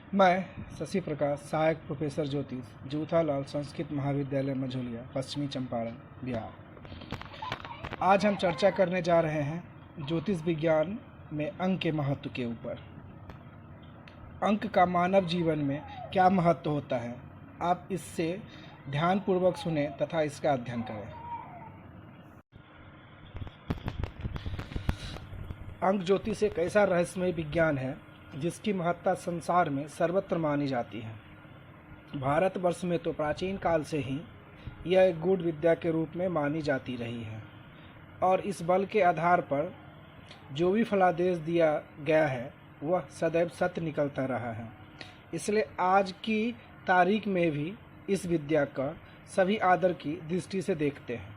मैं शशि प्रकाश, सहायक प्रोफेसर ज्योतिष, जूथालाल संस्कृत महाविद्यालय मझौलिया, पश्चिमी चंपारण, बिहार। आज हम चर्चा करने जा रहे हैं ज्योतिष विज्ञान में अंक के महत्व के ऊपर। अंक का मानव जीवन में क्या महत्व होता है, आप इससे ध्यानपूर्वक सुने तथा इसका अध्ययन करें। अंक ज्योतिष एक ऐसा रहस्यमय विज्ञान है जिसकी महत्ता संसार में सर्वत्र मानी जाती है। भारतवर्ष में तो प्राचीन काल से ही यह एक गूढ़ विद्या के रूप में मानी जाती रही है और इस बल के आधार पर जो भी फलादेश दिया गया है वह सदैव सत्य निकलता रहा है। इसलिए आज की तारीख में भी इस विद्या का सभी आदर की दृष्टि से देखते हैं।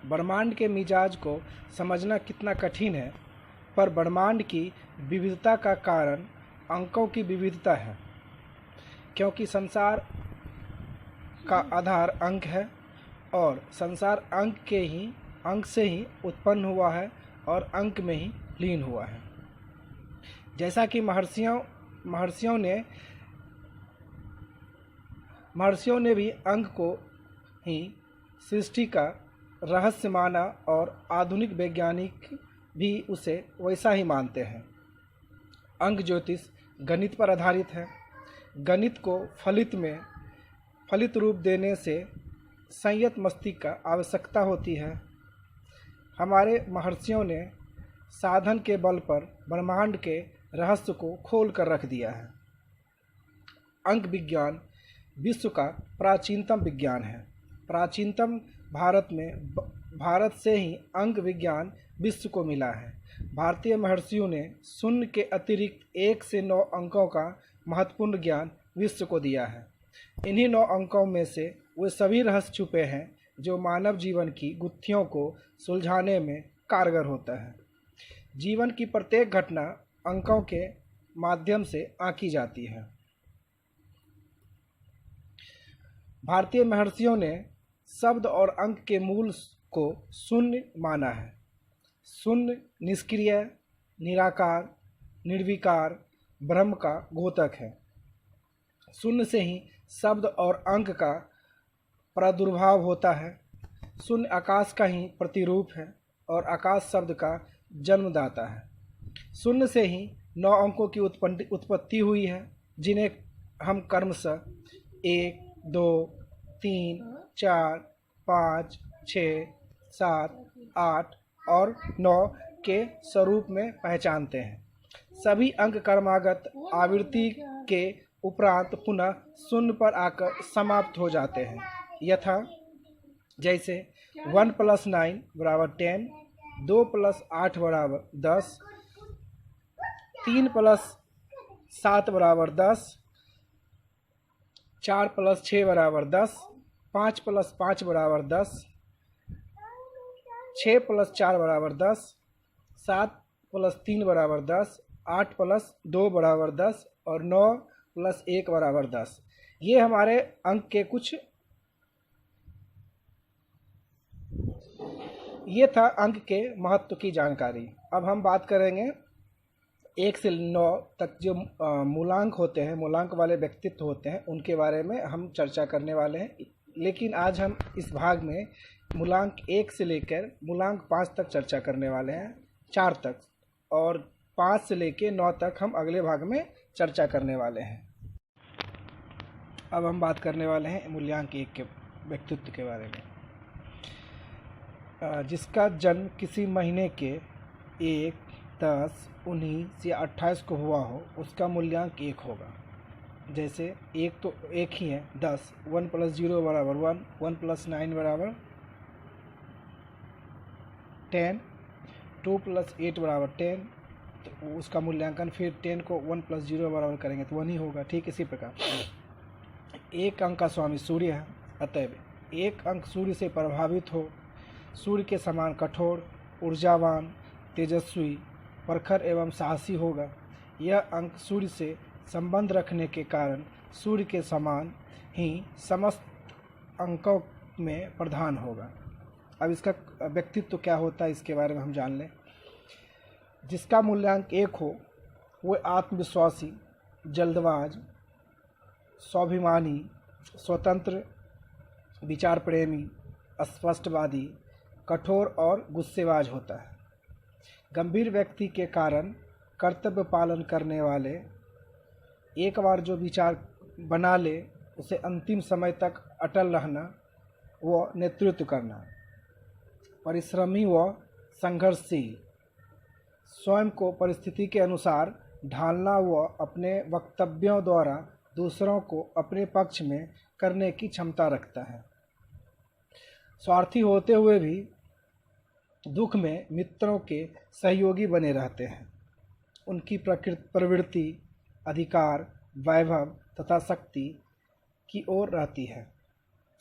ब्रह्मांड के मिजाज को समझना कितना कठिन है, पर ब्रह्मांड की विविधता का कारण अंकों की विविधता है, क्योंकि संसार का आधार अंक है और संसार अंक से ही उत्पन्न हुआ है और अंक में ही लीन हुआ है। जैसा कि महर्षियों ने भी अंक को ही सृष्टि का रहस्य माना और आधुनिक वैज्ञानिक भी उसे वैसा ही मानते हैं। अंक ज्योतिष गणित पर आधारित है। गणित को फलित रूप देने से संयत मस्तिष्क का आवश्यकता होती है। हमारे महर्षियों ने साधन के बल पर ब्रह्मांड के रहस्य को खोल कर रख दिया है। अंक विज्ञान विश्व का प्राचीनतम विज्ञान है। प्राचीनतम भारत से ही अंक विज्ञान विश्व को मिला है। भारतीय महर्षियों ने शून्य के अतिरिक्त 1 से 9 अंकों का महत्वपूर्ण ज्ञान विश्व को दिया है। इन्हीं 9 अंकों में से वे सभी रहस्य छुपे हैं जो मानव जीवन की गुत्थियों को सुलझाने में कारगर होता है। जीवन की प्रत्येक घटना अंकों के माध्यम से आंकी जाती है। भारतीय महर्षियों ने शब्द और अंक के मूल को शून्य माना है। शून्य निष्क्रिय, निराकार, निर्विकार ब्रह्म का द्योतक है। शून्य से ही शब्द और अंक का प्रादुर्भाव होता है। शून्य आकाश का ही प्रतिरूप है और आकाश शब्द का जन्मदाता है। शून्य से ही 9 अंकों की उत्पत्ति हुई है, जिन्हें हम क्रमशः 1, 2, 3, 4, 5, 6, 7, 8 और 9 के स्वरूप में पहचानते हैं। सभी अंक क्रमागत आवृत्ति के उपरांत पुनः शून्य पर आकर समाप्त हो जाते हैं। यथा जैसे 1 + 9 = 10, 2 + 8 = 10, 3 + 7 = 10, 4 + 6 = 10, 5 + 5 = 10, 6 + 4 = 10, 7 + 3 = 10, 8 + 2 = 10 और 9 + 1 = 10। ये हमारे अंक के ये था अंक के महत्व की जानकारी। अब हम बात करेंगे 1 से 9 तक जो मूलांक होते हैं, मूलांक वाले व्यक्तित्व होते हैं, उनके बारे में हम चर्चा करने वाले हैं। लेकिन आज हम इस भाग में मूलांक 1 से लेकर मूलांक 5 तक चर्चा करने वाले हैं, 4 तक, और 5 से लेकर 9 तक हम अगले भाग में चर्चा करने वाले हैं। अब हम बात करने वाले हैं मूल्यांक 1 के व्यक्तित्व के बारे में। जिसका जन्म किसी महीने के 1, 10, 19 या 28 को हुआ हो, उसका मूल्यांक 1 होगा। जैसे 1 तो 1 ही है, 10, 1 + 0 = 1, 1 + 9 = 10, 2 + 8 = 10, तो उसका मूल्यांकन फिर 10 को 1 + 0 बराबर करेंगे तो 1 ही होगा। ठीक इसी प्रकार 1 अंक का स्वामी सूर्य है, अतएव 1 अंक सूर्य से प्रभावित हो, सूर्य के समान कठोर, ऊर्जावान, तेजस्वी, प्रखर एवं साहसी होगा। यह अंक सूर्य से संबंध रखने के कारण सूर्य के समान ही समस्त अंकों में प्रधान होगा। अब इसका व्यक्तित्व क्या होता है इसके बारे में हम जान लें। जिसका मूल्यांक 1 हो वह आत्मविश्वासी, जल्दबाज, स्वाभिमानी, स्वतंत्र, विचार प्रेमी, अस्पष्टवादी, कठोर और गुस्सेबाज होता है। गंभीर व्यक्ति के कारण कर्तव्य पालन करने वाले, एक बार जो विचार बना ले उसे अंतिम समय तक अटल रहना व नेतृत्व करना। परिश्रमी व संघर्षशील, स्वयं को परिस्थिति के अनुसार ढालना व अपने वक्तव्यों द्वारा दूसरों को अपने पक्ष में करने की क्षमता रखता है। स्वार्थी होते हुए भी दुख में मित्रों के सहयोगी बने रहते हैं। उनकी प्रवृत्ति अधिकार, वैभव तथा शक्ति की ओर रहती है।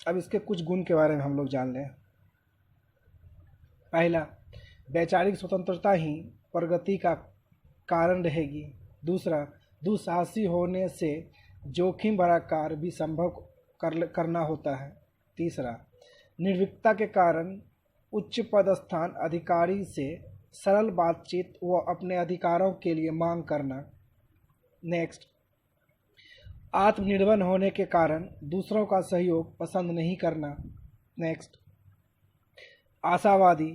अब इसके कुछ गुण के बारे में हम लोग जान लें। पहला, वैचारिक स्वतंत्रता ही प्रगति का कारण रहेगी। दूसरा, दुस्साहसी होने से जोखिम भरा कार्य भी संभव करना होता है। तीसरा, निर्भीकता के कारण उच्च पदस्थान अधिकारी से सरल बातचीत व अपने अधिकारों के लिए मांग करना। नेक्स्ट, आत्मनिर्भर होने के कारण दूसरों का सहयोग पसंद नहीं करना। नेक्स्ट, आशावादी,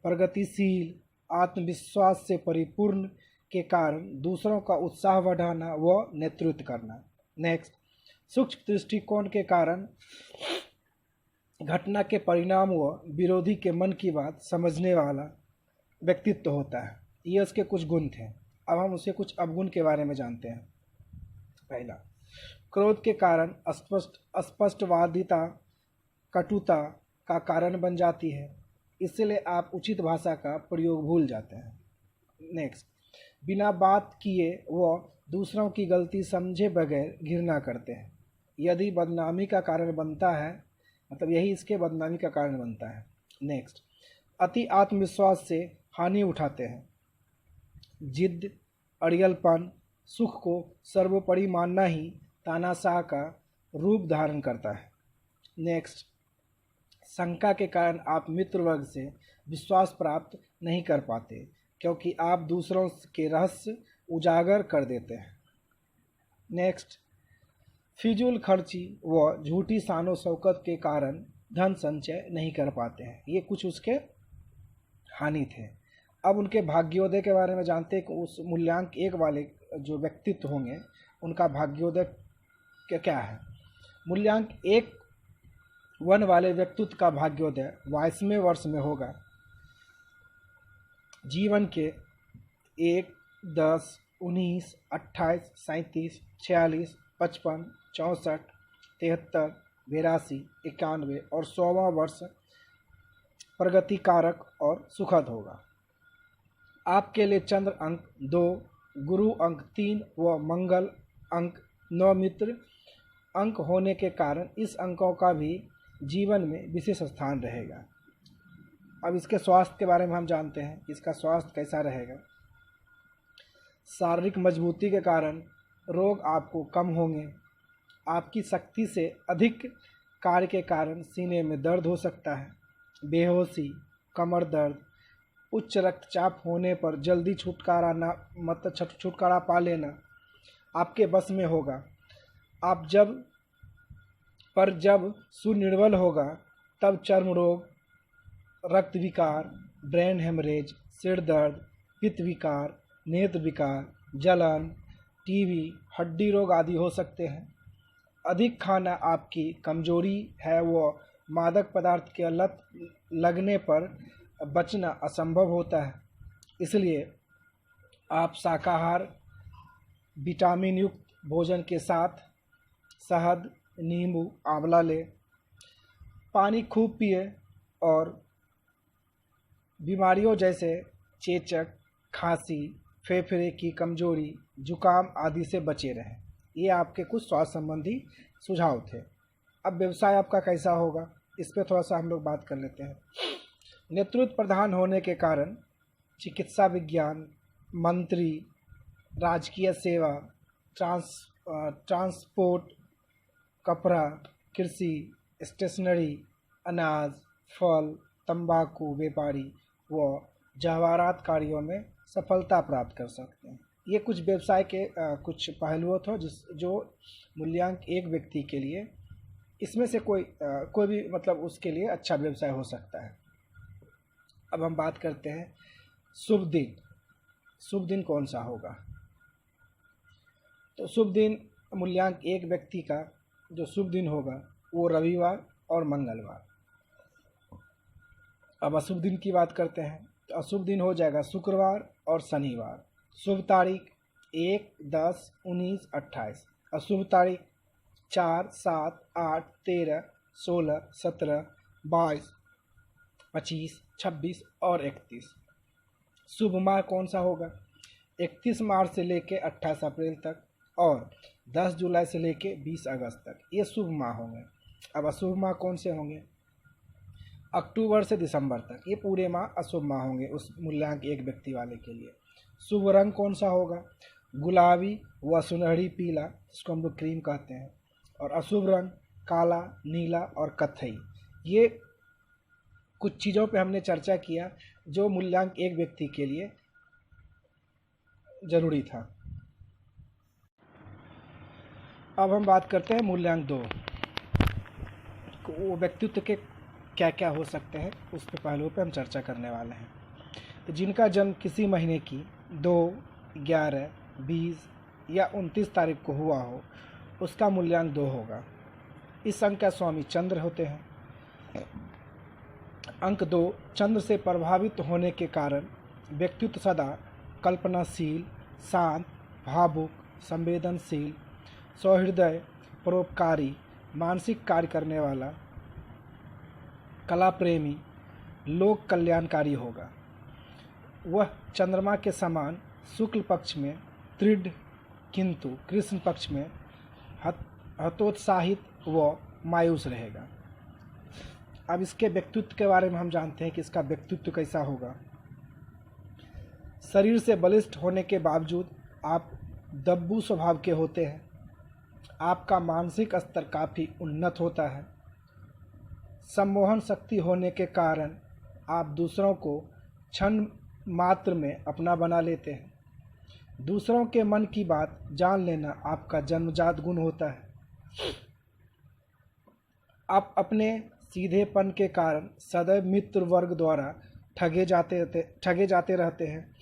प्रगतिशील, आत्मविश्वास से परिपूर्ण के कारण दूसरों का उत्साह बढ़ाना व नेतृत्व करना। नेक्स्ट, सूक्ष्म दृष्टिकोण के कारण घटना के परिणाम व विरोधी के मन की बात समझने वाला व्यक्तित्व होता है। ये उसके कुछ गुण थे। अब हम उसके कुछ अवगुण के बारे में जानते हैं। पहला, क्रोध के कारण अस्पष्टवादिता कटुता का कारण बन जाती है, इसलिए आप उचित भाषा का प्रयोग भूल जाते हैं। नेक्स्ट, बिना बात किए वो दूसरों की गलती समझे बगैर घृणा करते हैं। यदि बदनामी का कारण बनता है, मतलब यही इसके बदनामी का कारण बनता है। नेक्स्ट, अति आत्मविश्वास से हानि उठाते हैं। जिद, अड़ियलपन, सुख को सर्वोपरि मानना ही तानाशाह का रूप धारण करता है। नेक्स्ट, शंका के कारण आप मित्र वर्ग से विश्वास प्राप्त नहीं कर पाते, क्योंकि आप दूसरों के रहस्य उजागर कर देते हैं। नेक्स्ट, फिजूल खर्ची व झूठी शानो शौकत के कारण धन संचय नहीं कर पाते हैं। ये कुछ उसके हानि थे। अब उनके भाग्योदय के बारे में जानते हैं कि उस मूल्यांक 1 वाले जो व्यक्तित्व होंगे उनका भाग्योदय क्या है। मूल्यांक 1 वाले व्यक्तित्व का भाग्योदय 22वें वर्ष में होगा। जीवन के 1, 10, 19, 28, 37, 46, 55, 64, 73, 82, 91 और 100वां वर्ष प्रगतिकारक और सुखद होगा। आपके लिए चंद्र अंक 2, गुरु अंक 3 व मंगल अंक 9 मित्र अंक होने के कारण इस अंकों का भी जीवन में विशेष स्थान रहेगा। अब इसके स्वास्थ्य के बारे में हम जानते हैं, इसका स्वास्थ्य कैसा रहेगा। शारीरिक मजबूती के कारण रोग आपको कम होंगे। आपकी शक्ति से अधिक कार्य के कारण सीने में दर्द हो सकता है। बेहोशी, कमर दर्द, उच्च रक्तचाप होने पर जल्दी छुटकारा पा लेना आपके बस में होगा। जब सुनिर्बल होगा तब चर्म रोग, रक्त विकार, ब्रेन हेमरेज, सिर दर्द, पित्त विकार, नेत्र विकार, जलन, टीबी, हड्डी रोग आदि हो सकते हैं। अधिक खाना आपकी कमजोरी है व मादक पदार्थ के लत लगने पर बचना असंभव होता है। इसलिए आप शाकाहार, विटामिन युक्त भोजन के साथ शहद, नींबू, आंवला लें। पानी खूब पिए और बीमारियों जैसे चेचक, खांसी, फेफड़े की कमजोरी, जुकाम आदि से बचे रहें। ये आपके कुछ स्वास्थ्य संबंधी सुझाव थे। अब व्यवसाय आपका कैसा होगा, इस पर थोड़ा सा हम लोग बात कर लेते हैं। नेतृत्व प्रधान होने के कारण चिकित्सा विज्ञान, मंत्री, राजकीय सेवा, ट्रांसपोर्ट, कपड़ा, कृषि, स्टेशनरी, अनाज, फल, तंबाकू व्यापारी व जवाहरात कार्यों में सफलता प्राप्त कर सकते हैं। ये कुछ व्यवसाय के कुछ पहलुओं थे जो मूल्यांक एक व्यक्ति के लिए, इसमें से कोई भी मतलब उसके लिए अच्छा व्यवसाय हो सकता है। अब हम बात करते हैं शुभ दिन। शुभ दिन कौन सा होगा? तो शुभ दिन मूल्यांक एक व्यक्ति का जो शुभ दिन होगा वो रविवार और मंगलवार। अब अशुभ दिन की बात करते हैं तो अशुभ दिन हो जाएगा शुक्रवार और शनिवार। शुभ तारीख 1, 10, 19, 28। अशुभ तारीख 4, 7, 8, 13, 16, 17, 22, 25, 26 और 31। शुभ माह कौन सा होगा? 31 मार्च से लेके 28 अप्रैल तक और 10 जुलाई से लेके 20 अगस्त तक, ये शुभ माह होंगे। अब अशुभ माह कौन से होंगे? अक्टूबर से दिसंबर तक, ये पूरे माह अशुभ माह होंगे उस मूल्यांक एक व्यक्ति वाले के लिए। शुभ रंग कौन सा होगा? गुलाबी व सुनहरी पीला, जिसको हम लोग क्रीम कहते हैं, और अशुभ रंग काला, नीला और कत्थई। ये कुछ चीज़ों पे हमने चर्चा किया जो मूल्यांक एक व्यक्ति के लिए ज़रूरी था। अब हम बात करते हैं मूल्यांक 2। वो व्यक्तित्व के क्या क्या हो सकते हैं उस पे पहलुओं पे हम चर्चा करने वाले हैं। तो जिनका जन्म किसी महीने की 2, 11, 20 या 29 तारीख को हुआ हो उसका मूल्यांक 2 होगा। इस अंक का स्वामी चंद्र होते हैं। अंक 2 चंद्र से प्रभावित होने के कारण व्यक्तित्व सदा कल्पनाशील, शांत, भावुक, संवेदनशील, सौहृदय, परोपकारी, मानसिक कार्य करने वाला, कला प्रेमी, लोक कल्याणकारी होगा। वह चंद्रमा के समान शुक्ल पक्ष में दृढ़ किंतु कृष्ण पक्ष में हतोत्साहित व मायूस रहेगा। अब इसके व्यक्तित्व के बारे में हम जानते हैं कि इसका व्यक्तित्व कैसा होगा। शरीर से बलिष्ठ होने के बावजूद आप दब्बू स्वभाव के होते हैं। आपका मानसिक स्तर काफ़ी उन्नत होता है। सम्मोहन शक्ति होने के कारण आप दूसरों को क्षण मात्र में अपना बना लेते हैं। दूसरों के मन की बात जान लेना आपका जन्मजात गुण होता है। आप अपने सीधेपन के कारण सदैव मित्र वर्ग द्वारा ठगे जाते रहते हैं।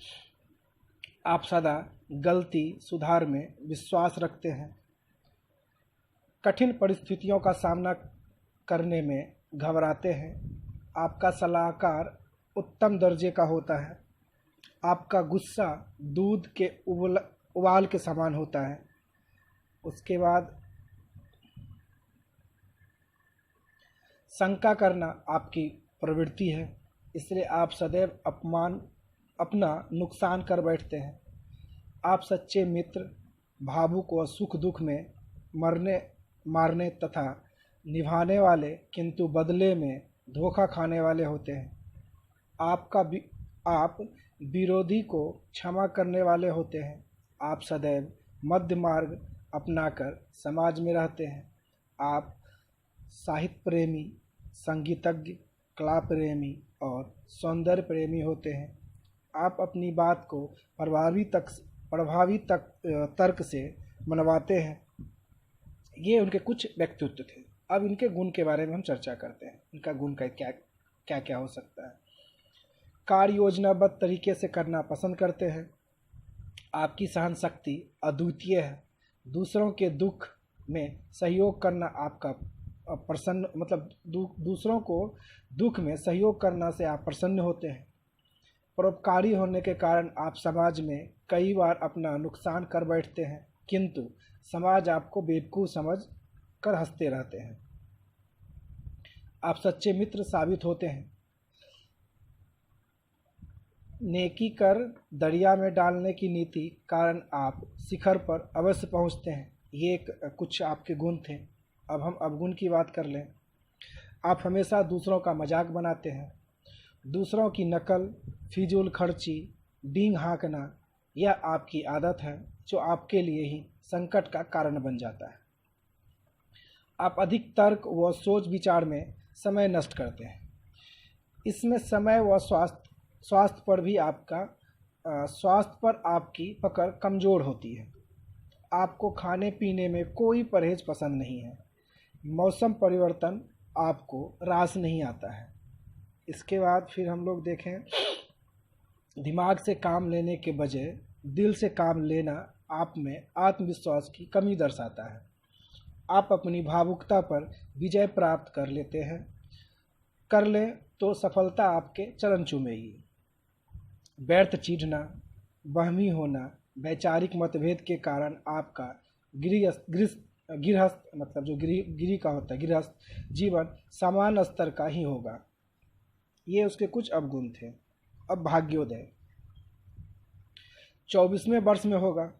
आप सदा गलती सुधार में विश्वास रखते हैं। कठिन परिस्थितियों का सामना करने में घबराते हैं। आपका सलाहकार उत्तम दर्जे का होता है। आपका गुस्सा दूध के उबाल के समान होता है। उसके बाद शंका करना आपकी प्रवृत्ति है, इसलिए आप सदैव अपना नुकसान कर बैठते हैं। आप सच्चे मित्र, भावुक व सुख दुख में मारने तथा निभाने वाले किंतु बदले में धोखा खाने वाले होते हैं। आप विरोधी को क्षमा करने वाले होते हैं। आप सदैव मध्य मार्ग अपनाकर समाज में रहते हैं। आप साहित्य प्रेमी, संगीतज्ञ, कला प्रेमी और सौंदर्य प्रेमी होते हैं। आप अपनी बात को प्रभावी तर्क से मनवाते हैं। ये उनके कुछ व्यक्तित्व थे। अब इनके गुण के बारे में हम चर्चा करते हैं। इनका गुण का क्या क्या हो सकता है। कार्य योजनाबद्ध तरीके से करना पसंद करते हैं। आपकी सहन शक्ति अद्वितीय है। दूसरों के दुख में सहयोग करना आपका दूसरों को दुख में सहयोग करना से आप प्रसन्न होते हैं। परोपकारी होने के कारण आप समाज में कई बार अपना नुकसान कर बैठते हैं, किंतु समाज आपको बेवकूफ़ समझ कर हंसते रहते हैं। आप सच्चे मित्र साबित होते हैं। नेकी कर दरिया में डालने की नीति कारण आप शिखर पर अवश्य पहुंचते हैं। ये कुछ आपके गुण थे। अब हम अवगुण की बात कर लें। आप हमेशा दूसरों का मजाक बनाते हैं। दूसरों की नकल, फिजूल खर्ची, डींग हाँकना यह आपकी आदत है जो आपके लिए ही संकट का कारण बन जाता है। आप अधिक तर्क व सोच विचार में समय नष्ट करते हैं। इसमें समय व स्वास्थ्य पर भी आपका स्वास्थ्य पर आपकी पकड़ कमज़ोर होती है। आपको खाने पीने में कोई परहेज पसंद नहीं है। मौसम परिवर्तन आपको रास नहीं आता है। इसके बाद फिर हम लोग देखें, दिमाग से काम लेने के बजाय दिल से काम लेना आप में आत्मविश्वास की कमी दर्शाता है। आप अपनी भावुकता पर विजय प्राप्त कर लें तो सफलता आपके चरण चूमेगी। व्यर्थ चीढ़ना, वहमी होना, वैचारिक मतभेद के कारण आपका गृहस्थ मतलब जो गृह का होता है गृहस्थ जीवन समान स्तर का ही होगा। ये उसके कुछ अवगुण थे। अब भाग्योदय 24वें वर्ष में होगा।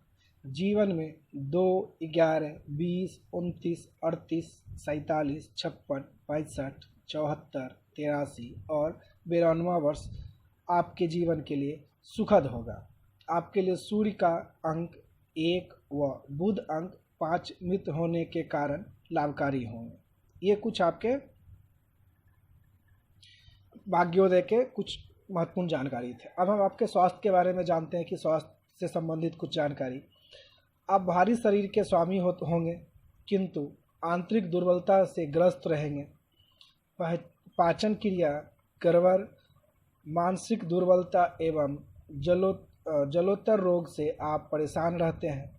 जीवन में 2, 11, 20, 29, 38, 47, 56, 65, 74, 83 और 92वां वर्ष आपके जीवन के लिए सुखद होगा। आपके लिए सूर्य का अंक 1 व बुध अंक 5 मित्र होने के कारण लाभकारी होंगे। ये कुछ आपके भाग्योदय के कुछ महत्वपूर्ण जानकारी थे। अब हम आपके स्वास्थ्य के बारे में जानते हैं कि स्वास्थ्य से संबंधित कुछ जानकारी। आप भारी शरीर के स्वामी होंगे किंतु आंतरिक दुर्बलता से ग्रस्त रहेंगे। पाचन क्रिया गड़बड़, मानसिक दुर्बलता एवं जलोत्तर रोग से आप परेशान रहते हैं।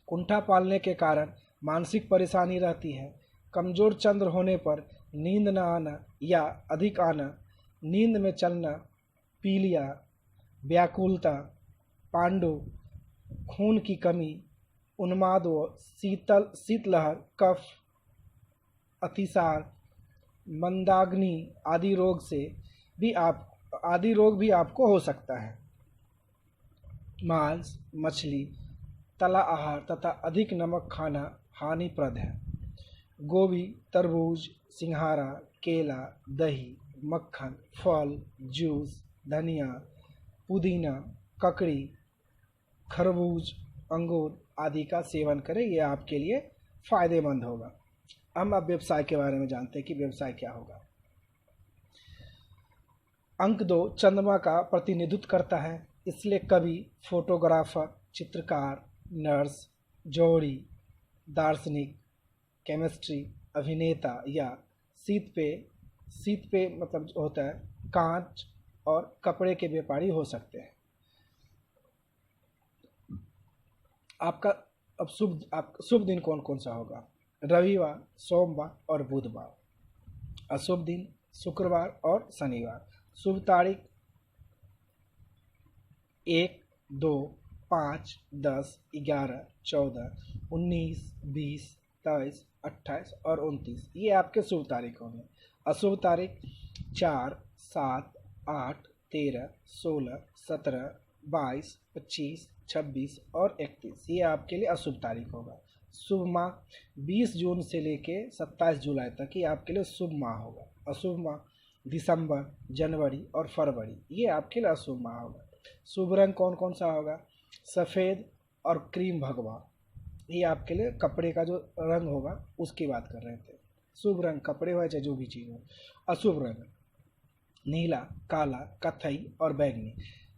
कुंठा पालने के कारण मानसिक परेशानी रहती है। कमज़ोर चंद्र होने पर नींद न आना या अधिक आना, नींद में चलना, पीलिया, व्याकुलता, पांडु, खून की कमी, उन्माद व शीतलहर, कफ, अतिसार, मंदाग्नि आदि रोग भी आपको हो सकता है। मांस, मछली, तला आहार तथा अधिक नमक खाना हानिप्रद है। गोभी, तरबूज, सिंघाड़ा, केला, दही, मक्खन, फल, जूस, धनिया, पुदीना, ककड़ी, खरबूज, अंगूर आदि का सेवन करें। यह आपके लिए फ़ायदेमंद होगा। हम अब व्यवसाय के बारे में जानते हैं कि व्यवसाय क्या होगा। अंक 2 चंद्रमा का प्रतिनिधित्व करता है, इसलिए कवि, फोटोग्राफर, चित्रकार, नर्स, जोड़ी, दार्शनिक, केमिस्ट्री, अभिनेता या शीत पे मतलब होता है कांच और कपड़े के व्यापारी हो सकते हैं। आपका अब शुभ दिन कौन कौन सा होगा? रविवार, सोमवार और बुधवार। अशुभ दिन शुक्रवार और शनिवार। शुभ तारीख 1, 2, 5, 10, 11, 14, 19, 20, 23, 28 और 29 ये आपके शुभ तारीख होंगे। अशुभ तारीख 4, 7, 8, 13, 16, 17, 22, 25, 26 और 31 ये आपके लिए अशुभ तारीख होगा। शुभ माह 20 जून से लेके 27 जुलाई तक ये आपके लिए शुभ माह होगा। अशुभ माह दिसंबर, जनवरी और फरवरी ये आपके लिए अशुभ माह होगा। शुभ रंग कौन कौन सा होगा? सफ़ेद और क्रीम भगवा ये आपके लिए कपड़े का जो रंग होगा उसकी बात कर रहे थे। शुभ रंग कपड़े हो चाहे जो भी चीज़ हो। अशुभ रंग नीला, काला, कथई और बैंगनी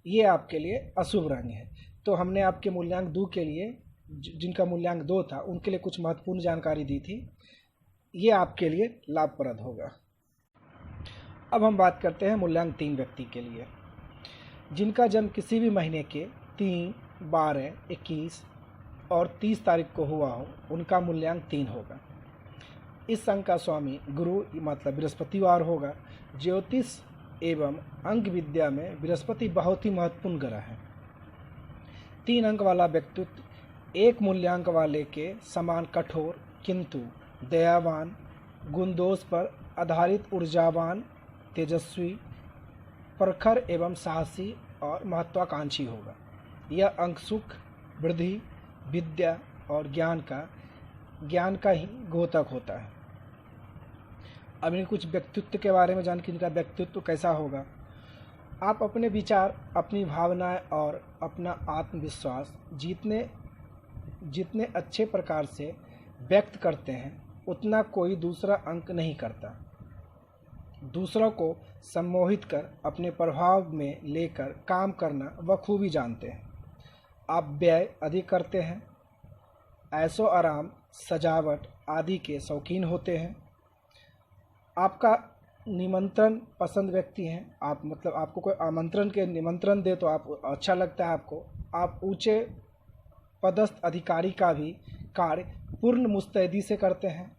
ये आपके लिए अशुभ रंग है। तो हमने आपके मूल्यांक 2 के लिए जिनका मूल्यांक 2 था उनके लिए कुछ महत्वपूर्ण जानकारी दी थी। ये आपके लिए लाभप्रद होगा। अब हम बात करते हैं मूल्यांक 3 व्यक्ति के लिए। जिनका जन्म किसी भी महीने के 3, 12, 21 और 30 तारीख को हुआ हो उनका मूल्यांक 3 होगा। इस अंक का स्वामी गुरु मतलब बृहस्पतिवार होगा। ज्योतिष एवं अंक विद्या में बृहस्पति बहुत ही महत्वपूर्ण ग्रह है। 3 अंक वाला व्यक्तित्व 1 मूल्यांक वाले के समान कठोर किंतु दयावान, गुण दोष पर आधारित, ऊर्जावान, तेजस्वी, प्रखर एवं साहसी और महत्वाकांक्षी होगा। यह अंक सुख, वृद्धि, विद्या और ज्ञान का ही घोतक होता है। अब इन कुछ व्यक्तित्व के बारे में जान कि इनका व्यक्तित्व कैसा होगा। आप अपने विचार, अपनी भावनाएं और अपना आत्मविश्वास जितने अच्छे प्रकार से व्यक्त करते हैं उतना कोई दूसरा अंक नहीं करता। दूसरों को सम्मोहित कर अपने प्रभाव में लेकर काम करना बखूबी जानते हैं। आप व्यय अधिक करते हैं, ऐशो आराम, सजावट आदि के शौकीन होते हैं। आपका निमंत्रण पसंद व्यक्ति हैं आप, मतलब आपको कोई आमंत्रण के निमंत्रण दे तो आप अच्छा लगता है आपको। आप ऊंचे पदस्थ अधिकारी का भी कार्य पूर्ण मुस्तैदी से करते हैं।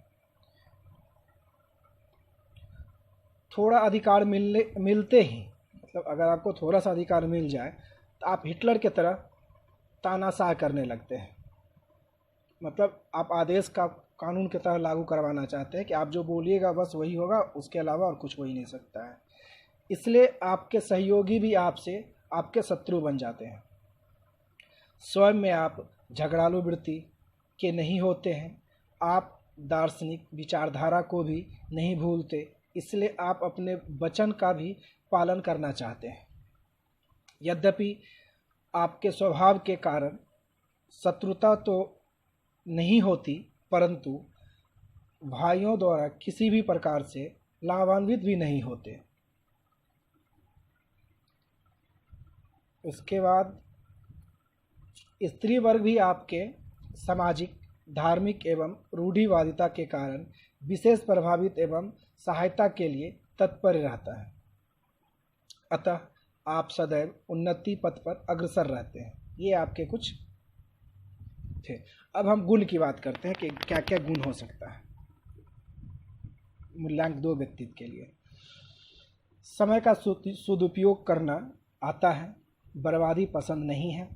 थोड़ा अधिकार मिलते ही, मतलब अगर आपको थोड़ा सा अधिकार मिल जाए तो आप हिटलर की तरह तानाशाह करने लगते हैं। मतलब आप आदेश का कानून की तरह लागू करवाना चाहते हैं कि आप जो बोलिएगा बस वही होगा, उसके अलावा और कुछ हो ही नहीं सकता है। इसलिए आपके सहयोगी भी आपसे आपके शत्रु बन जाते हैं। स्वयं में आप झगड़ालू वृत्ति के नहीं होते हैं। आप दार्शनिक विचारधारा को भी नहीं भूलते, इसलिए आप अपने वचन का भी पालन करना चाहते हैं। यद्यपि आपके स्वभाव के कारण शत्रुता तो नहीं होती, परंतु भाइयों द्वारा किसी भी प्रकार से लाभान्वित भी नहीं होते। उसके बाद स्त्री वर्ग भी आपके सामाजिक, धार्मिक एवं रूढ़िवादिता के कारण विशेष प्रभावित एवं सहायता के लिए तत्पर रहता है। अतः आप सदैव उन्नति पथ पर अग्रसर रहते हैं। ये आपके कुछ थे। अब हम गुण की बात करते हैं कि क्या क्या गुण हो सकता है मूल्यांक 2 व्यक्तित्व के लिए। समय का सदुपयोग करना आता है, बर्बादी पसंद नहीं है।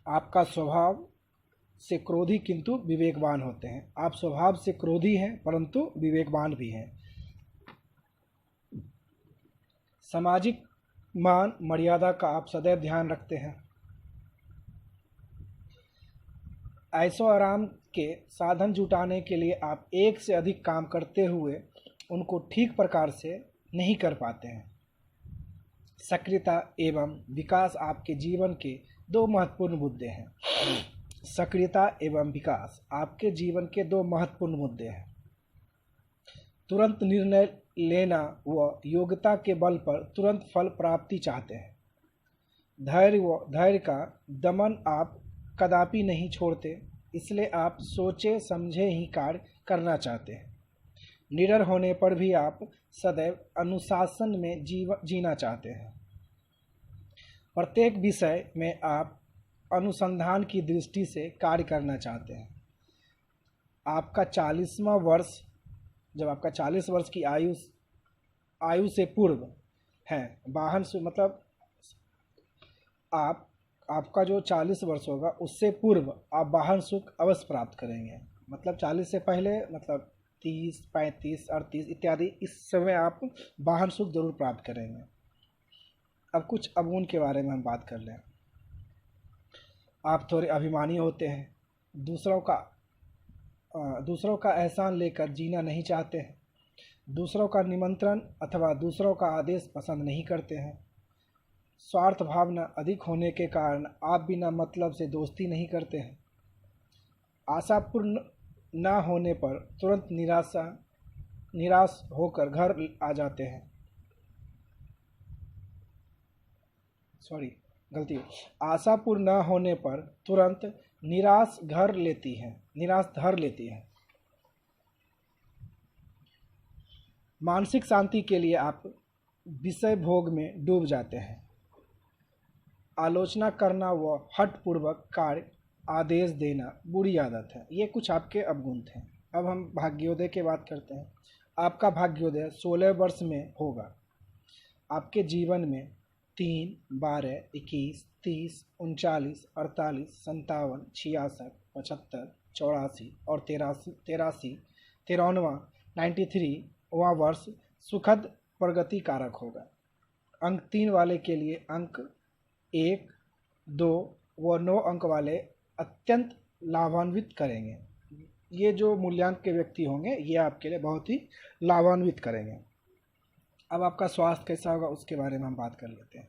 आपका स्वभाव से क्रोधी किंतु विवेकवान होते हैं। आप स्वभाव से क्रोधी हैं परंतु विवेकवान भी हैं। सामाजिक मान मर्यादा का आप सदैव ध्यान रखते हैं। ऐशो आराम के साधन जुटाने के लिए आप एक से अधिक काम करते हुए उनको ठीक प्रकार से नहीं कर पाते हैं। सक्रियता एवं विकास आपके जीवन के 2 महत्वपूर्ण मुद्दे हैं। सक्रियता एवं विकास आपके जीवन के 2 महत्वपूर्ण मुद्दे हैं। तुरंत निर्णय लेना व योग्यता के बल पर तुरंत फल प्राप्ति चाहते हैं। धैर्य का दमन आप कदापि नहीं छोड़ते, इसलिए आप सोचे समझे ही कार्य करना चाहते हैं। निडर होने पर भी आप सदैव अनुशासन में जीना चाहते हैं। प्रत्येक विषय में आप अनुसंधान की दृष्टि से कार्य करना चाहते हैं। आपका 40वां वर्ष, जब आपका 40 वर्ष की आयु से पूर्व है, वाहन से मतलब आपका जो 40 वर्ष होगा उससे पूर्व आप वाहन सुख अवश्य प्राप्त करेंगे। मतलब 40 से पहले, मतलब 30, 35, 38 इत्यादि, इस समय आप वाहन सुख जरूर प्राप्त करेंगे। अब कुछ अवगुण के बारे में हम बात कर लें। आप थोड़े अभिमानी होते हैं। दूसरों का एहसान लेकर जीना नहीं चाहते हैं। दूसरों का निमंत्रण अथवा दूसरों का आदेश पसंद नहीं करते हैं। स्वार्थ भावना अधिक होने के कारण आप बिना मतलब से दोस्ती नहीं करते हैं। आशापूर्ण न होने पर तुरंत निराश होकर घर आ जाते हैं। आशापूर्ण न होने पर तुरंत निराश धर लेती है। मानसिक शांति के लिए आप विषय भोग में डूब जाते हैं। आलोचना करना व हठपूर्वक कार्य आदेश देना बुरी आदत है। ये कुछ आपके अवगुण थे। अब हम भाग्योदय की बात करते हैं। आपका भाग्योदय 16 वर्ष में होगा। आपके जीवन में 3, 12, 21, 30, 39, 48, 57, 66, 75, 84 और 93वां 93वां वर्ष सुखद प्रगति कारक होगा। अंक 3 वाले के लिए अंक 1, 2 व 9 अंक वाले अत्यंत लाभान्वित करेंगे। ये जो मूल्यांक के व्यक्ति होंगे ये आपके लिए बहुत ही लाभान्वित करेंगे। अब आपका स्वास्थ्य कैसा होगा उसके बारे में हम बात कर लेते हैं।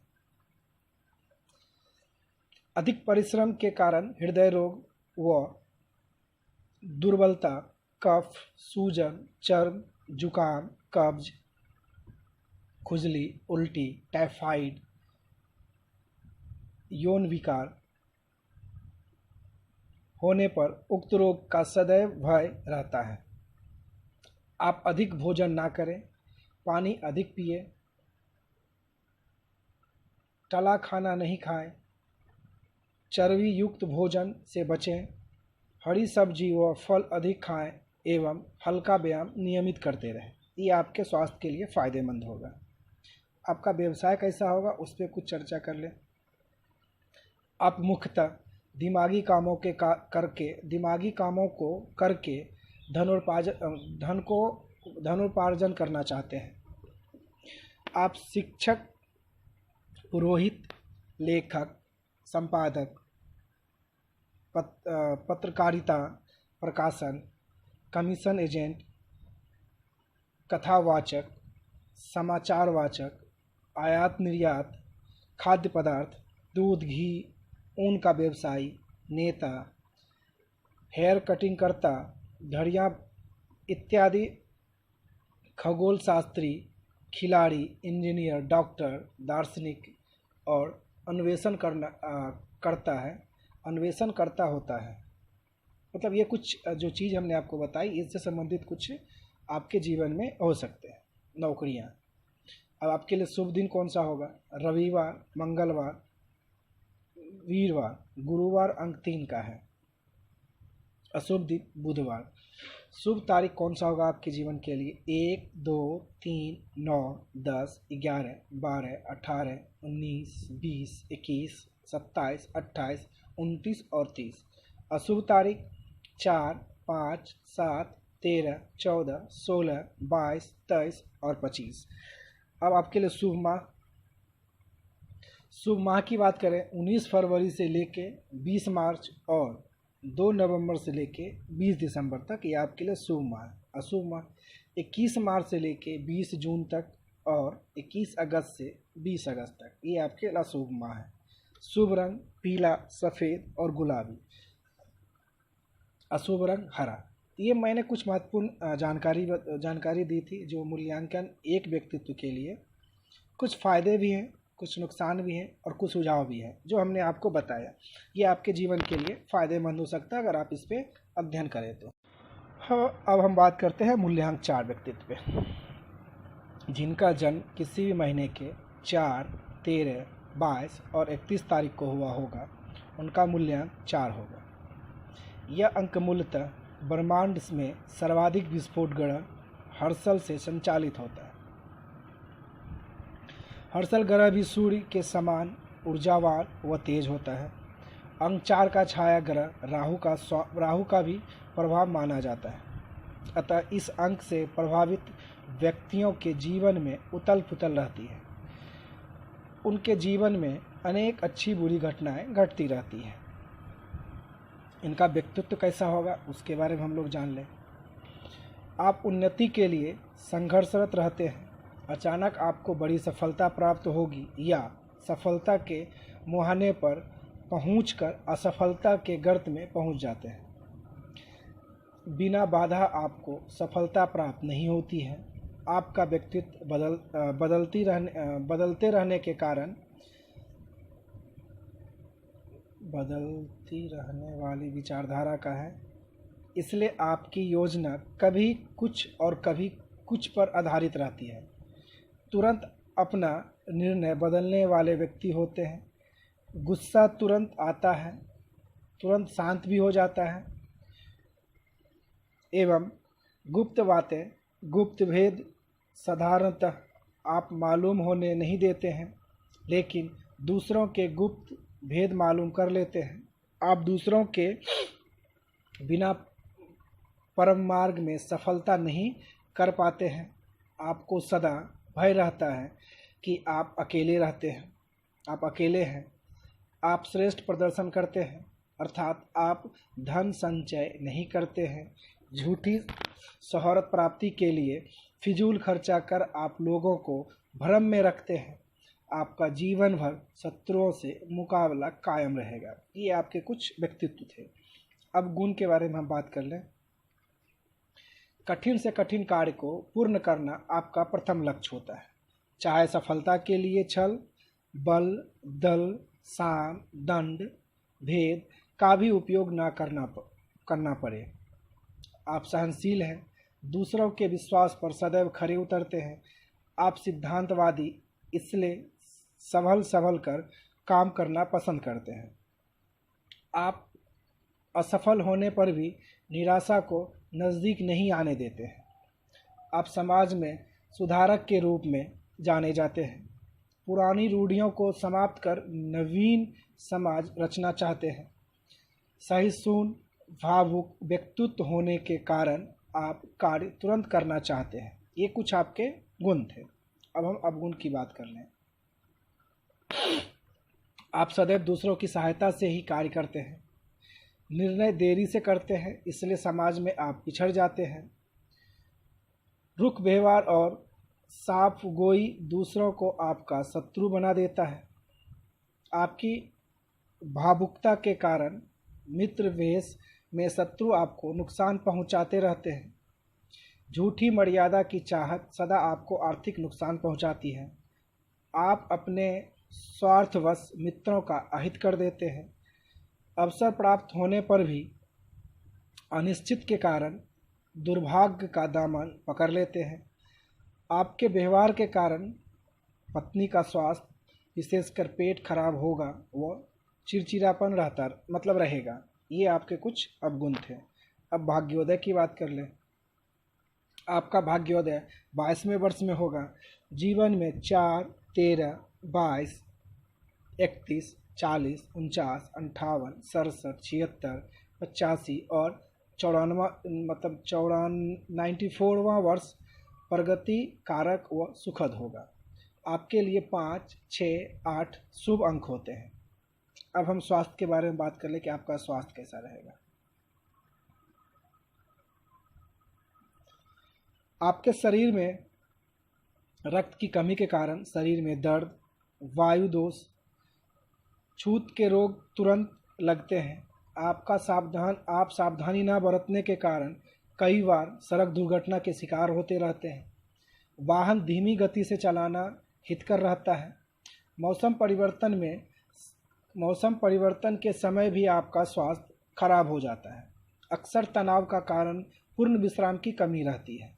अधिक परिश्रम के कारण हृदय रोग व दुर्बलता, कफ, सूजन, चर्म, जुकाम, कब्ज, खुजली, उल्टी, टाइफाइड, यौन विकार होने पर उक्त रोग का सदैव भय रहता है। आप अधिक भोजन ना करें, पानी अधिक पिए, तला खाना नहीं खाएं, चर्बी युक्त भोजन से बचें, हरी सब्जी व फल अधिक खाएं एवं हल्का व्यायाम नियमित करते रहें। ये आपके स्वास्थ्य के लिए फ़ायदेमंद होगा। आपका व्यवसाय कैसा होगा उस पर कुछ चर्चा कर लें। आप मुख्यतः दिमागी कामों को करके धनोपार्जन करना चाहते हैं। आप शिक्षक, पुरोहित, लेखक, संपादक, पत्रकारिता, प्रकाशन, कमीशन एजेंट, कथावाचक, समाचारवाचक, आयात निर्यात, खाद्य पदार्थ, दूध, घी, ऊन का व्यवसायी, नेता, हेयर कटिंग करता, घड़ियाँ इत्यादि, खगोल शास्त्री, खिलाड़ी, इंजीनियर, डॉक्टर, दार्शनिक और अन्वेषण करता होता है। मतलब ये कुछ जो चीज़ हमने आपको बताई इससे संबंधित कुछ आपके जीवन में हो सकते हैं नौकरियां। अब आपके लिए शुभ दिन कौन सा होगा? रविवार, मंगलवार, वीरवार, गुरुवार अंक 3 का है। अशुभ दिन बुधवार। शुभ तारीख कौन सा होगा आपके जीवन के लिए? 1, 2, 3, 9, 10, 11, 12, 18, 19, 20, 21, 27, 28, 29 और 30। अशुभ तारीख 4, 5, 7, 13, 14, 16, 22, 23 और 25। अब आपके लिए शुभ माह की बात करें 19 फरवरी से लेके 20 मार्च और 2 नवंबर से लेके 20 दिसंबर तक, ये आपके लिए शुभ माह। अशुभ माह 21 मार्च से लेके 20 जून तक और 21 अगस्त से 20 अगस्त तक, ये आपके लिए अशुभ माह है। शुभ रंग पीला, सफ़ेद और गुलाबी। अशुभ रंग हरा। ये मैंने कुछ महत्वपूर्ण जानकारी दी थी जो मूल्यांकन एक व्यक्तित्व के लिए कुछ फ़ायदे भी हैं, कुछ नुकसान भी हैं और कुछ सुझाव भी हैं जो हमने आपको बताया। ये आपके जीवन के लिए फ़ायदेमंद हो सकता है अगर आप इस पर अध्ययन करें तो। हाँ, अब हम बात करते हैं मूल्यांक 4 व्यक्तित्व पे। जिनका जन्म किसी भी महीने के 4, 13, 22 और 31 तारीख को हुआ होगा उनका मूल्यांक 4 होगा। यह अंक मूलतः ब्रह्मांड में सर्वाधिक विस्फोट ग्रह हर्षल से संचालित होता है। हर्षल ग्रह भी सूर्य के समान ऊर्जावान व तेज होता है। अंक 4 का छाया ग्रह राहु का भी प्रभाव माना जाता है। अतः इस अंक से प्रभावित व्यक्तियों के जीवन में उथल पुथल रहती है। उनके जीवन में अनेक अच्छी बुरी घटनाएं घटती रहती हैं। इनका व्यक्तित्व कैसा होगा उसके बारे में हम लोग जान लें। आप उन्नति के लिए संघर्षरत रहते हैं। अचानक आपको बड़ी सफलता प्राप्त होगी या सफलता के मुहाने पर पहुंचकर असफलता के गर्त में पहुंच जाते हैं। बिना बाधा आपको सफलता प्राप्त नहीं होती है। आपका व्यक्तित्व बदलते रहने के कारण बदलती रहने वाली विचारधारा का है, इसलिए आपकी योजना कभी कुछ और कभी कुछ पर आधारित रहती है। तुरंत अपना निर्णय बदलने वाले व्यक्ति होते हैं। गुस्सा तुरंत आता है, तुरंत शांत भी हो जाता है एवं गुप्त बातें, गुप्त भेद साधारणतः आप मालूम होने नहीं देते हैं, लेकिन दूसरों के गुप्त भेद मालूम कर लेते हैं। आप दूसरों के बिना परम मार्ग में सफलता नहीं कर पाते हैं। आपको सदा भय रहता है कि आप अकेले रहते हैं, आप अकेले हैं। आप श्रेष्ठ प्रदर्शन करते हैं, अर्थात आप धन संचय नहीं करते हैं। झूठी शोहरत प्राप्ति के लिए फिजूल खर्चा कर आप लोगों को भ्रम में रखते हैं। आपका जीवन भर शत्रुओं से मुकाबला कायम रहेगा। ये आपके कुछ व्यक्तित्व थे। अब गुण के बारे में हम बात कर लें। कठिन से कठिन कार्य को पूर्ण करना आपका प्रथम लक्ष्य होता है, चाहे सफलता के लिए छल, बल, दल, साम, दंड, भेद का भी उपयोग ना करना पड़े। आप सहनशील हैं, दूसरों के विश्वास पर सदैव खरे उतरते हैं। आप सिद्धांतवादी, इसलिए संभल कर काम करना पसंद करते हैं। आप असफल होने पर भी निराशा को नज़दीक नहीं आने देते हैं। आप समाज में सुधारक के रूप में जाने जाते हैं। पुरानी रूढ़ियों को समाप्त कर नवीन समाज रचना चाहते हैं। सहिष्णु, भावुक व्यक्तित्व होने के कारण आप कार्य तुरंत करना चाहते हैं। ये कुछ आपके गुण थे। अब हम अवगुण की बात कर लें। आप सदैव दूसरों की सहायता से ही कार्य करते हैं। निर्णय देरी से करते हैं, इसलिए समाज में आप पिछड़ जाते हैं। रुख व्यवहार और साफ गोई दूसरों को आपका शत्रु बना देता है। आपकी भावुकता के कारण मित्र वेश में शत्रु आपको नुकसान पहुंचाते रहते हैं। झूठी मर्यादा की चाहत सदा आपको आर्थिक नुकसान पहुंचाती है। आप अपने स्वार्थवश मित्रों का अहित कर देते हैं। अवसर प्राप्त होने पर भी अनिश्चित के कारण दुर्भाग्य का दामन पकड़ लेते हैं। आपके व्यवहार के कारण पत्नी का स्वास्थ्य, विशेषकर पेट खराब होगा, वह चिड़चिड़ापन रहेगा। ये आपके कुछ अवगुण थे। अब भाग्योदय की बात कर लें। आपका भाग्योदय 22वें वर्ष में होगा। जीवन में 4, 13, 22, 31, 40, 49, 58, 67, 76, 85 और 94वां वर्ष प्रगति कारक व सुखद होगा। आपके लिए 5, 6, 8 शुभ अंक होते हैं। अब हम स्वास्थ्य के बारे में बात कर लें कि आपका स्वास्थ्य कैसा रहेगा। आपके शरीर में रक्त की कमी के कारण शरीर में दर्द, वायु दोष, छूत के रोग तुरंत लगते हैं। आप सावधानी न बरतने के कारण कई बार सड़क दुर्घटना के शिकार होते रहते हैं। वाहन धीमी गति से चलाना हितकर रहता है। मौसम परिवर्तन के समय भी आपका स्वास्थ्य खराब हो जाता है। अक्सर तनाव का कारण पूर्ण विश्राम की कमी रहती है।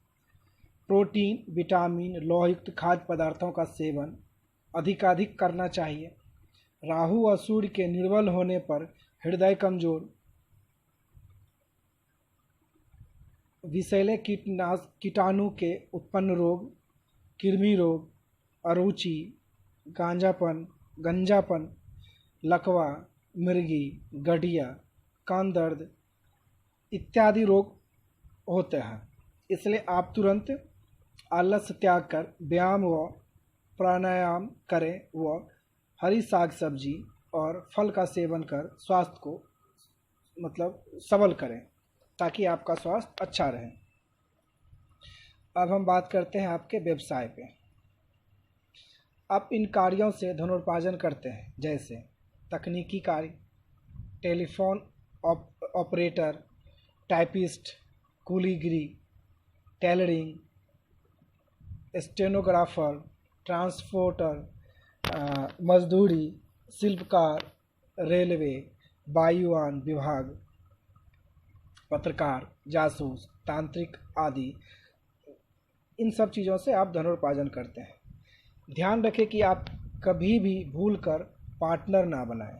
प्रोटीन, विटामिन, लौहयुक्त खाद्य पदार्थों का सेवन अधिकाधिक करना चाहिए। राहु और सूर्य के निर्बल होने पर हृदय कमजोर, विषैले कीटाणु के उत्पन्न रोग, कृमि रोग, अरुचि, गंजापन, लकवा, मिर्गी, गठिया, कान दर्द इत्यादि रोग होते हैं। इसलिए आप तुरंत आलस्य त्याग कर व्यायाम व प्राणायाम करें व हरी साग सब्जी और फल का सेवन कर स्वास्थ्य को सबल करें ताकि आपका स्वास्थ्य अच्छा रहे। अब हम बात करते हैं आपके व्यवसाय पे। आप इन कार्यों से धनोपार्जन करते हैं, जैसे तकनीकी कार्य, टेलीफोन ऑपरेटर, टाइपिस्ट, कूलीगिरी, टेलरिंग, स्टेनोग्राफर, ट्रांसपोर्टर, मजदूरी, शिल्पकार, रेलवे, वायुयान विभाग, पत्रकार, जासूस, तांत्रिक आदि, इन सब चीज़ों से आप धनोपार्जन करते हैं। ध्यान रखें कि आप कभी भी भूलकर पार्टनर ना बनाएं।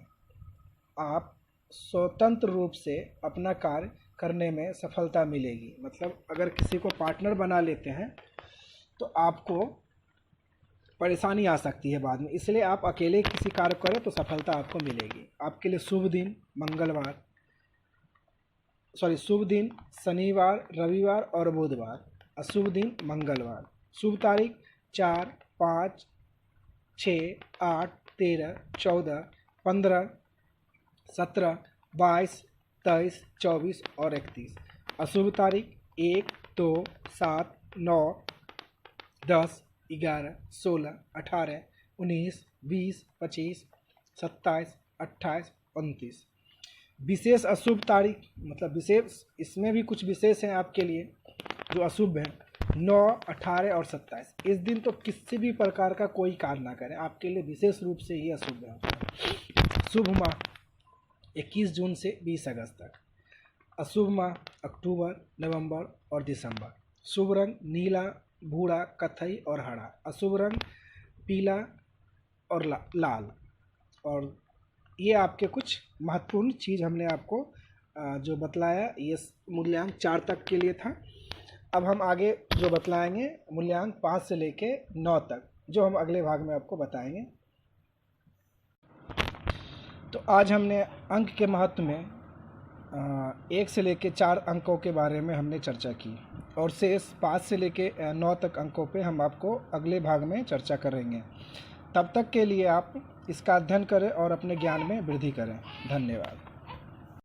आप स्वतंत्र रूप से अपना कार्य करने में सफलता मिलेगी। अगर किसी को पार्टनर बना लेते हैं तो आपको परेशानी आ सकती है बाद में, इसलिए आप अकेले किसी कार्य करें तो सफलता आपको मिलेगी। आपके लिए शुभ दिन शनिवार, रविवार और बुधवार। अशुभ दिन मंगलवार। शुभ तारीख 4, 5, 6, 8, 13, 14, 15, 17, 22, 23, 24 और 31। अशुभ तारीख 1, 2, 7, 9, 10, 11, 16, 18, 19, 20, 25, 27, 28, 29। विशेष अशुभ तारीख विशेष, इसमें भी कुछ विशेष हैं आपके लिए जो अशुभ हैं। 9, 18 और 27। इस दिन तो किसी भी प्रकार का कोई कार्य ना करें, आपके लिए विशेष रूप से ये अशुभ होता है। शुभ माह 21 जून से 20 अगस्त तक। अशुभ माह अक्टूबर, नवंबर और दिसंबर। शुभ रंग नीला, भूरा, कथई और हरा। अशुभ रंग पीला और लाल। और ये आपके कुछ महत्वपूर्ण चीज़ हमने आपको जो बतलाया, ये मूल्यांक 4 तक के लिए था। अब हम आगे जो बतलाएंगे मूल्यांक 5 से लेके 9 तक, जो हम अगले भाग में आपको बताएंगे। तो आज हमने अंक के महत्व में 1 से लेके 4 अंकों के बारे में हमने चर्चा की, और शेष 5 से लेके 9 तक अंकों पे हम आपको अगले भाग में चर्चा करेंगे। तब तक के लिए आप इसका अध्ययन करें और अपने ज्ञान में वृद्धि करें। धन्यवाद।